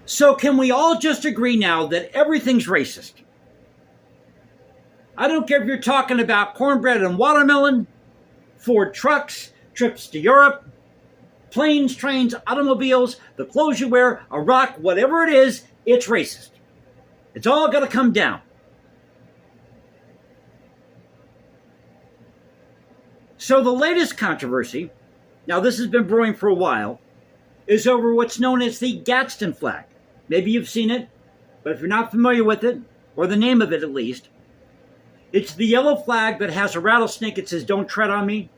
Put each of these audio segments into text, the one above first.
So can we all just agree now that everything's racist? I don't care if you're talking about cornbread and watermelon, Ford trucks, trips to Europe, planes, trains, automobiles, the clothes you wear, Iraq, whatever it is, it's racist. It's all got to come down. So the latest controversy, now this has been brewing for a while, is over what's known as the Gadsden flag. Maybe you've seen it, but if you're not familiar with it, or the name of it at least, it's the yellow flag that has a rattlesnake. It says, "Don't tread on me."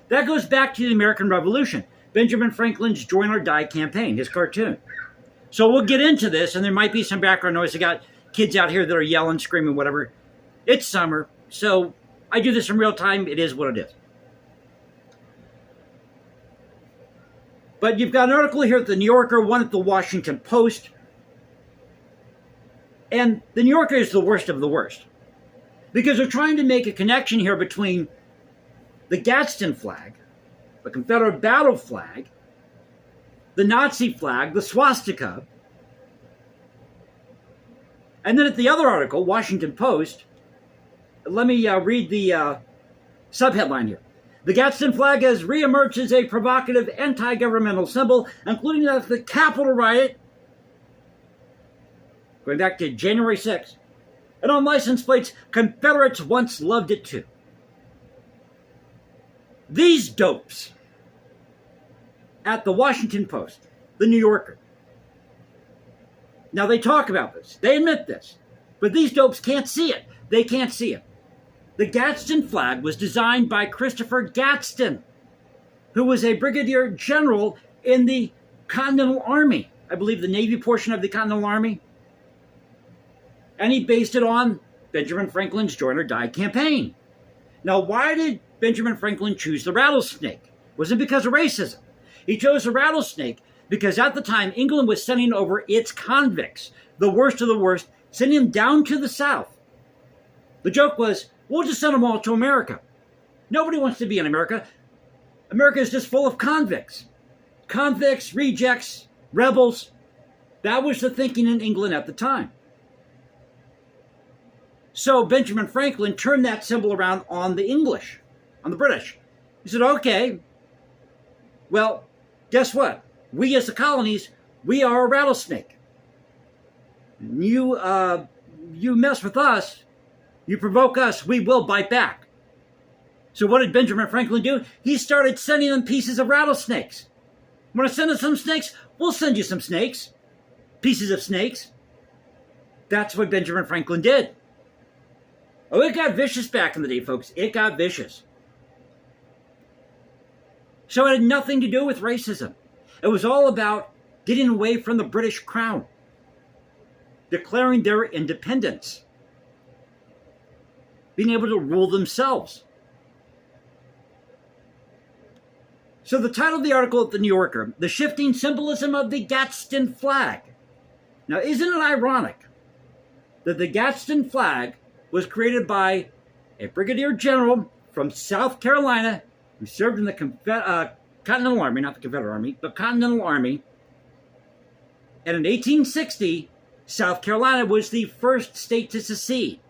That goes back to the American Revolution, Benjamin Franklin's Join or Die campaign, his cartoon. So we'll get into this, and there might be some background noise. I got kids out here that are yelling, screaming, whatever. It's summer, so I do this in real time. It is what it is. But you've got an article here at the New Yorker, one at the Washington Post. And the New Yorker is the worst of the worst, because they're trying to make a connection here between the Gadsden flag, the Confederate battle flag, the Nazi flag, the swastika. And then at the other article, Washington Post, let me read the subheadline here. The Gadsden flag has reemerged as a provocative anti-governmental symbol, including at the Capitol riot, going back to January 6th. And on license plates, Confederates once loved it too. These dopes at the Washington Post, the New Yorker. Now they talk about this. They admit this. But these dopes can't see it. They can't see it. The Gadsden flag was designed by Christopher Gadsden, who was a brigadier general in the Continental Army. I believe the Navy portion of the Continental Army. And he based it on Benjamin Franklin's Join or Die campaign. Now, why did Benjamin Franklin choose the rattlesnake? Was it because of racism? He chose the rattlesnake because at the time, England was sending over its convicts, the worst of the worst, sending them down to the South. The joke was, we'll just send them all to America. Nobody wants to be in America. America is just full of convicts. Convicts, rejects, rebels. That was the thinking in England at the time. So Benjamin Franklin turned that symbol around on the English, on the British. He said, okay, well, guess what? We as the colonies, we are a rattlesnake. You mess with us, you provoke us, we will bite back. So what did Benjamin Franklin do? He started sending them pieces of rattlesnakes. Want to send us some snakes? We'll send you some snakes. Pieces of snakes. That's what Benjamin Franklin did. Oh, it got vicious back in the day, folks. It got vicious. So it had nothing to do with racism. It was all about getting away from the British crown, declaring their independence, being able to rule themselves. So the title of the article at the New Yorker, The Shifting Symbolism of the Gadsden Flag. Now, isn't it ironic that the Gadsden flag was created by a brigadier general from South Carolina who served in the Continental Army, not the Confederate Army, but Continental Army. And in 1860, South Carolina was the first state to secede.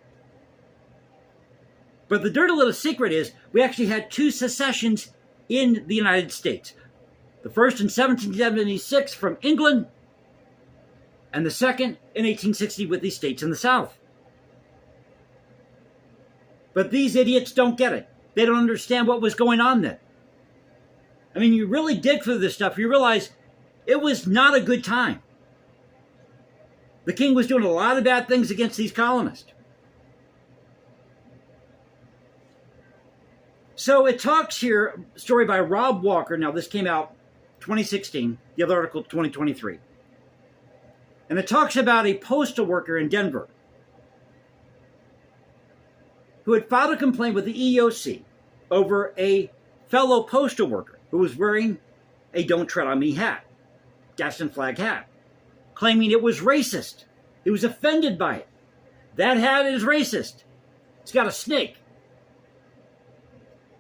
But the dirty little secret is we actually had two secessions in the United States. The first in 1776 from England, and the second in 1860 with the states in the South. But these idiots don't get it. They don't understand what was going on then. I mean, you really dig through this stuff, you realize it was not a good time. The king was doing a lot of bad things against these colonists. So it talks here, a story by Rob Walker. Now, this came out 2016, the other article 2023. And it talks about a postal worker in Denver who had filed a complaint with the EEOC over a fellow postal worker who was wearing a Don't Tread on Me hat, Gadsden flag hat, claiming it was racist. He was offended by it. That hat is racist. It's got a snake.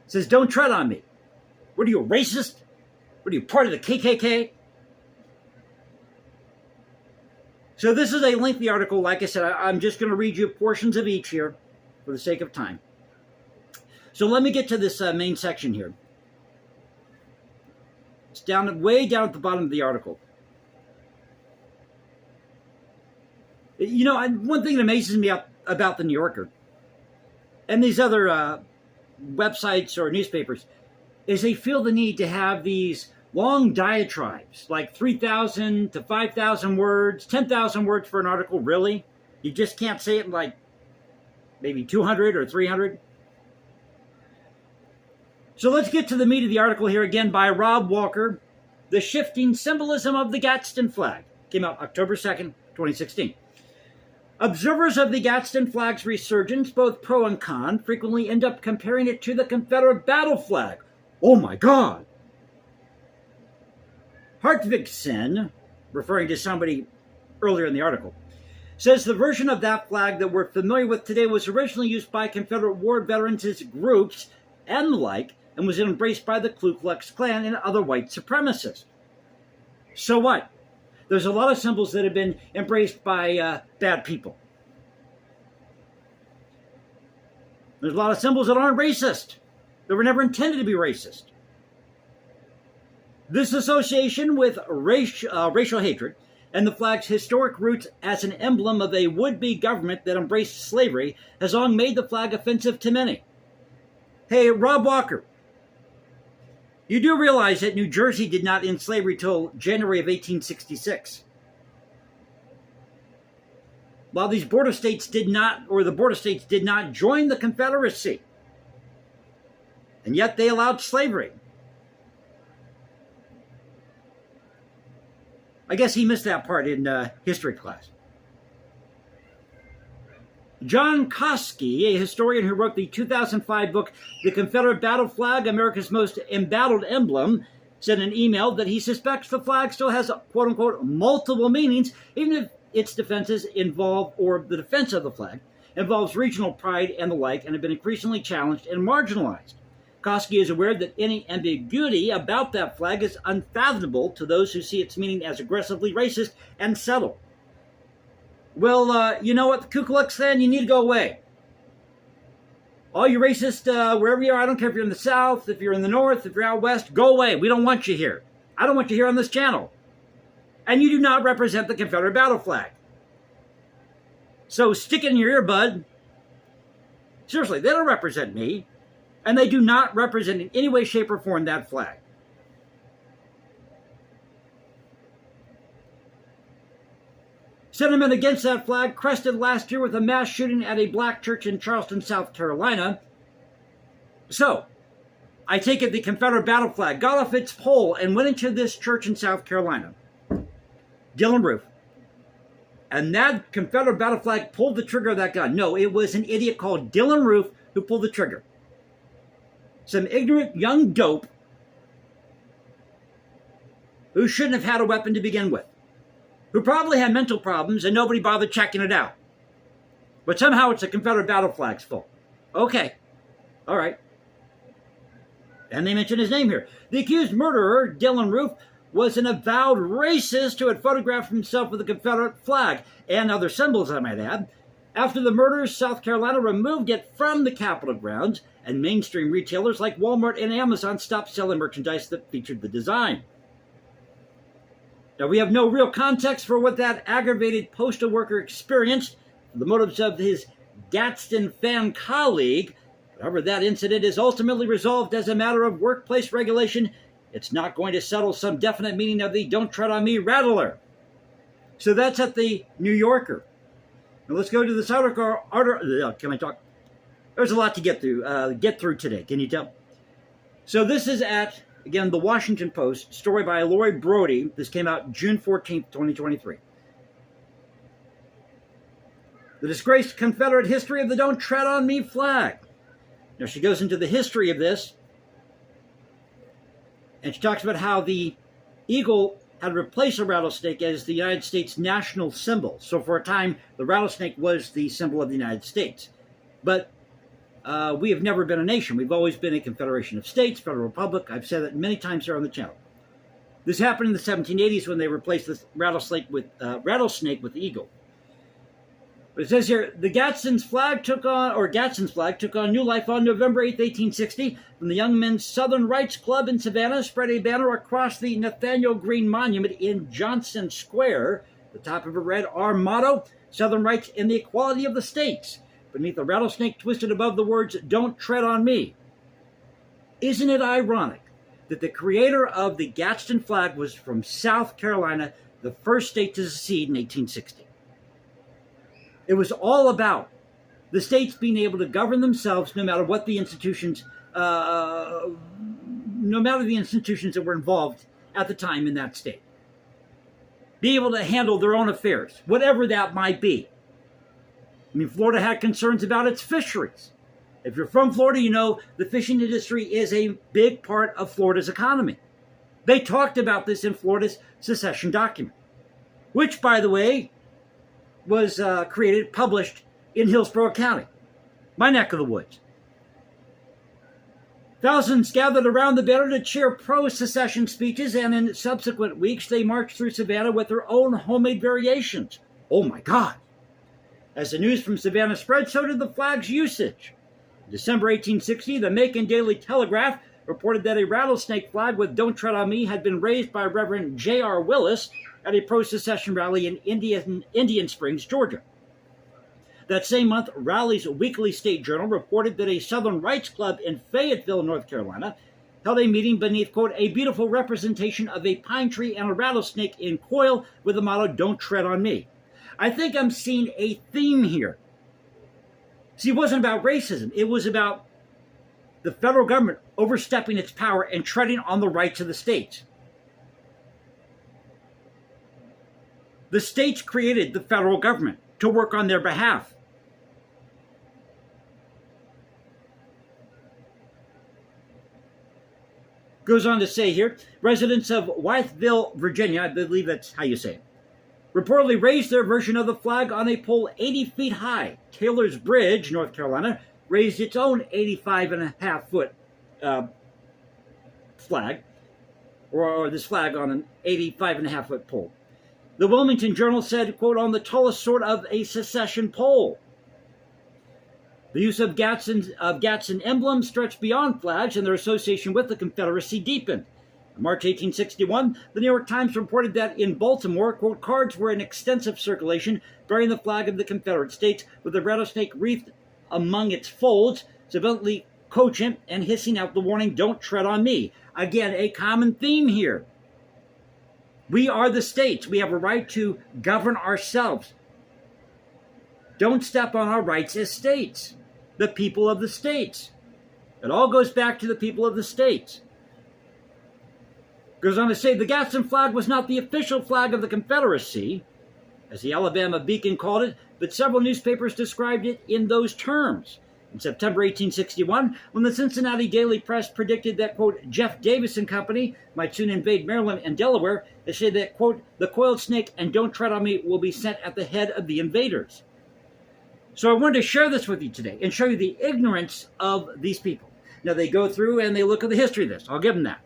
It says, "Don't tread on me." What are you, a racist? What are you, part of the KKK? So this is a lengthy article. Like I said, I'm just going to read you portions of each here for the sake of time. So let me get to this main section here. It's way down at the bottom of the article. You know, one thing that amazes me about the New Yorker and these other websites or newspapers is they feel the need to have these long diatribes, like 3,000 to 5,000 words, 10,000 words for an article. Really? You just can't say it in like maybe 200 or 300? So let's get to the meat of the article here, again by Rob Walker. The Shifting Symbolism of the Gadsden Flag. Came out October 2nd, 2016. Observers of the Gadsden flag's resurgence, both pro and con, frequently end up comparing it to the Confederate battle flag. Oh my God! Hartvigsen, referring to somebody earlier in the article, says the version of that flag that we're familiar with today was originally used by Confederate war veterans as groups and the like, and was embraced by the Ku Klux Klan and other white supremacists. So what? There's a lot of symbols that have been embraced by bad people. There's a lot of symbols that aren't racist, that were never intended to be racist. This association with racial hatred and the flag's historic roots as an emblem of a would-be government that embraced slavery has long made the flag offensive to many. Hey, Rob Walker, you do realize that New Jersey did not end slavery till January of 1866. While these border states did not, or the border states did not join the Confederacy. And yet they allowed slavery. I guess he missed that part in history class. John Koski, a historian who wrote the 2005 book, The Confederate Battle Flag, America's Most Embattled Emblem, sent an email that he suspects the flag still has, quote-unquote, multiple meanings, even if its defenses involve, or the defense of the flag, involves regional pride and the like, and have been increasingly challenged and marginalized. Koski is aware that any ambiguity about that flag is unfathomable to those who see its meaning as aggressively racist and subtle. Well, you know what, the Ku Klux Klan, you need to go away. All you racists, wherever you are, I don't care if you're in the South, if you're in the North, if you're out West, go away. We don't want you here. I don't want you here on this channel. And you do not represent the Confederate battle flag. So stick it in your ear, bud. Seriously, they don't represent me. And they do not represent in any way, shape, or form that flag. Sentiment against that flag crested last year with a mass shooting at a black church in Charleston, South Carolina. So, I take it the Confederate battle flag got off its pole and went into this church in South Carolina. Dylan Roof. And that Confederate battle flag pulled the trigger of that gun. No, it was an idiot called Dylan Roof who pulled the trigger. Some ignorant young dope who shouldn't have had a weapon to begin with. Who probably had mental problems and nobody bothered checking it out. But somehow it's a Confederate battle flag's fault. Okay. All right. And they mention his name here. The accused murderer, Dylan Roof, was an avowed racist who had photographed himself with the Confederate flag and other symbols, I might add. After the murders, South Carolina removed it from the Capitol grounds, and mainstream retailers like Walmart and Amazon stopped selling merchandise that featured the design. Now, we have no real context for what that aggravated postal worker experienced, the motives of his Gadsden fan colleague. However, that incident is ultimately resolved as a matter of workplace regulation. It's not going to settle some definite meaning of the "don't tread on me" rattler. So that's at the New Yorker. Now let's go to this article. Can I talk? There's a lot to get through today. Can you tell? So this is at, again, the Washington Post, story by Lori Brody. This came out June 14th, 2023. The disgraced Confederate history of the "don't tread on me" flag. Now she goes into the history of this, and she talks about how the eagle had replaced the rattlesnake as the United States national symbol. So for a time, the rattlesnake was the symbol of the United States. But we have never been a nation. We've always been a confederation of states, federal republic. I've said that many times here on the channel. This happened in the 1780s when they replaced the rattlesnake with the eagle. But it says here, Gadsden's flag took on new life on November 8, 1860, when the Young Men's Southern Rights Club in Savannah spread a banner across the Nathaniel Greene Monument in Johnson Square. The top of it read, "Our motto, Southern rights and the equality of the states." Beneath the rattlesnake twisted above the words, "Don't tread on me." Isn't it ironic that the creator of the Gadsden flag was from South Carolina, the first state to secede in 1860? It was all about the states being able to govern themselves no matter what the institutions, that were involved at the time in that state. Be able to handle their own affairs, whatever that might be. I mean, Florida had concerns about its fisheries. If you're from Florida, you know the fishing industry is a big part of Florida's economy. They talked about this in Florida's secession document, which, by the way, was published in Hillsborough County, my neck of the woods. Thousands gathered around the banner to cheer pro-secession speeches, and in subsequent weeks, they marched through Savannah with their own homemade variations. Oh my God! As the news from Savannah spread, so did the flag's usage. In December 1860, the Macon Daily Telegraph reported that a rattlesnake flag with "Don't Tread on Me" had been raised by Reverend J.R. Willis at a pro-secession rally in Indian Springs, Georgia. That same month, Raleigh's Weekly State Journal reported that a Southern Rights Club in Fayetteville, North Carolina, held a meeting beneath, quote, "a beautiful representation of a pine tree and a rattlesnake in coil with the motto, 'Don't tread on me.'" I think I'm seeing a theme here. See, it wasn't about racism. It was about the federal government overstepping its power and treading on the rights of the states. The states created the federal government to work on their behalf. Goes on to say here, residents of Wytheville, Virginia, I believe that's how you say it, reportedly raised their version of the flag on a pole 80 feet high. Taylor's Bridge, North Carolina, raised its own 85.5-foot flag, or this flag on an 85.5-foot pole. The Wilmington Journal said, quote, "on the tallest sort of a secession pole." The use of Gadsden emblems stretched beyond flags, and their association with the Confederacy deepened. In March 1861, the New York Times reported that in Baltimore, quote, "cards were in extensive circulation bearing the flag of the Confederate States with a rattlesnake wreathed among its folds, sufficiently cogent and hissing out the warning, 'Don't tread on me.'" Again, a common theme here. We are the states. We have a right to govern ourselves. Don't step on our rights as states, the people of the states. It all goes back to the people of the states. Goes on to say, the Gadsden flag was not the official flag of the Confederacy, as the Alabama Beacon called it, but several newspapers described it in those terms. In September 1861, when the Cincinnati Daily Press predicted that, quote, "Jeff Davis and Company might soon invade Maryland and Delaware," they said that, quote, "the coiled snake and 'Don't tread on me' will be sent at the head of the invaders." So I wanted to share this with you today and show you the ignorance of these people. Now, they go through and they look at the history of this. I'll give them that.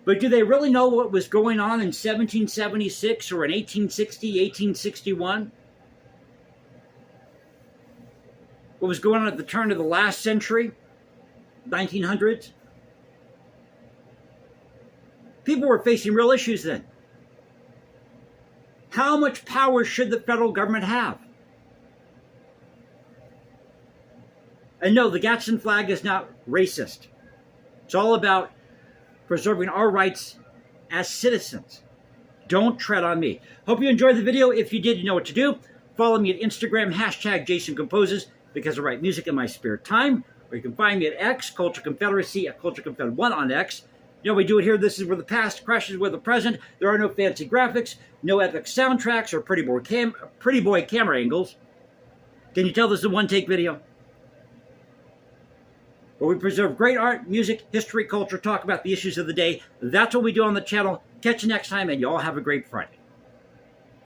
But do they really know what was going on in 1776 or in 1860, 1861? What was going on at the turn of the last century, 1900s? People were facing real issues then. How much power should the federal government have? And no, the Gadsden flag is not racist. It's all about preserving our rights as citizens. Don't tread on me. Hope you enjoyed the video. If you did, you know what to do. Follow me at Instagram, #JasonComposes, because I write music in my spare time. Or you can find me at X, Culture Confederacy, at Culture Confed 1 on X. You know, we do it here. This is where the past crashes with the present. There are no fancy graphics, no epic soundtracks, or pretty boy camera angles. Can you tell this is a one-take video? Where we preserve great art, music, history, culture, talk about the issues of the day. That's what we do on the channel. Catch you next time, and you all have a great Friday.